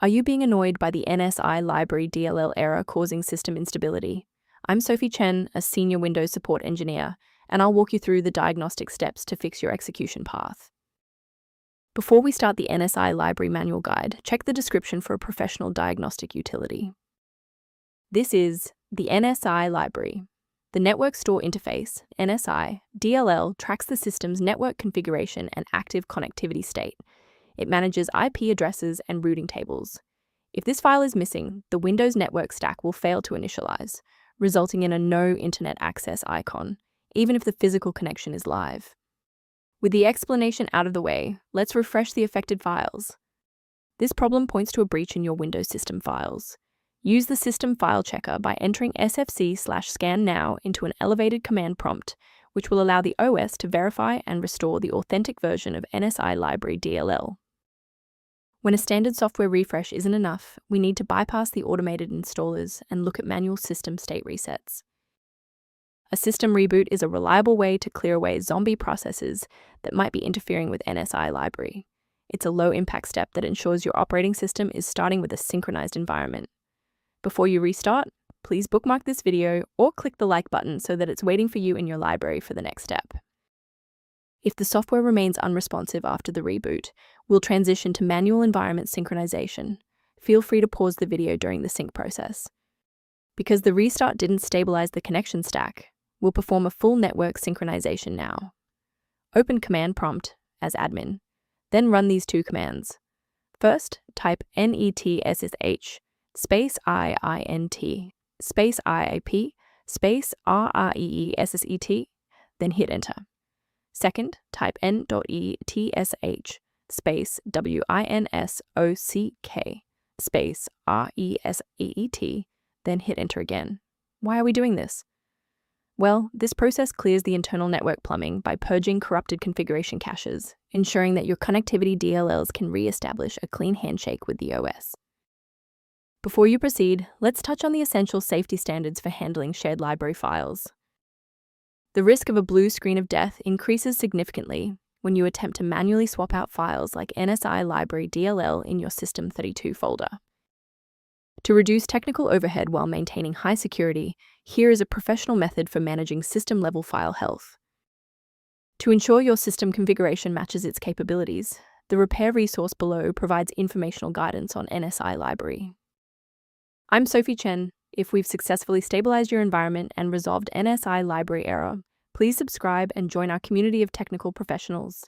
Are you being annoyed by the NSI Library DLL error causing system instability? I'm Sophie Chen, a senior Windows support engineer, and I'll walk you through the diagnostic steps to fix your execution path. Before we start the NSI Library Manual Guide, check the description for a professional diagnostic utility. This is the NSI Library. The Network Store Interface, NSI, DLL tracks the system's network configuration and active connectivity state. It manages IP addresses and routing tables. If this file is missing, the Windows network stack will fail to initialize, resulting in a no internet access icon, even if the physical connection is live. With the explanation out of the way, let's refresh the affected files. This problem points to a breach in your Windows system files. Use the system file checker by entering sfc/scan now into an elevated command prompt, which will allow the OS to verify and restore the authentic version of NSI Library DLL. When a standard software refresh isn't enough, we need to bypass the automated installers and look at manual system state resets. A system reboot is a reliable way to clear away zombie processes that might be interfering with NSI Library. It's a low-impact step that ensures your operating system is starting with a synchronized environment. Before you restart, please bookmark this video or click the like button so that it's waiting for you in your library for the next step. If the software remains unresponsive after the reboot, we'll transition to manual environment synchronization. Feel free to pause the video during the sync process. Because the restart didn't stabilize the connection stack, we'll perform a full network synchronization now. Open Command Prompt as admin, then run these two commands. First, type NETSSH space IINT space IIP space RREESSET, then hit enter. Second, type N.ETSH space WINSOCK space RESEET, then hit enter again. Why are we doing this? Well, this process clears the internal network plumbing by purging corrupted configuration caches, ensuring that your connectivity DLLs can re-establish a clean handshake with the OS. Before you proceed, let's touch on the essential safety standards for handling shared library files. The risk of a blue screen of death increases significantly when you attempt to manually swap out files like NSI Library DLL in your System32 folder. To reduce technical overhead while maintaining high security, here is a professional method for managing system-level file health. To ensure your system configuration matches its capabilities, the repair resource below provides informational guidance on NSI Library. I'm Sophie Chen. If we've successfully stabilized your environment and resolved NSI Library error, please subscribe and join our community of technical professionals.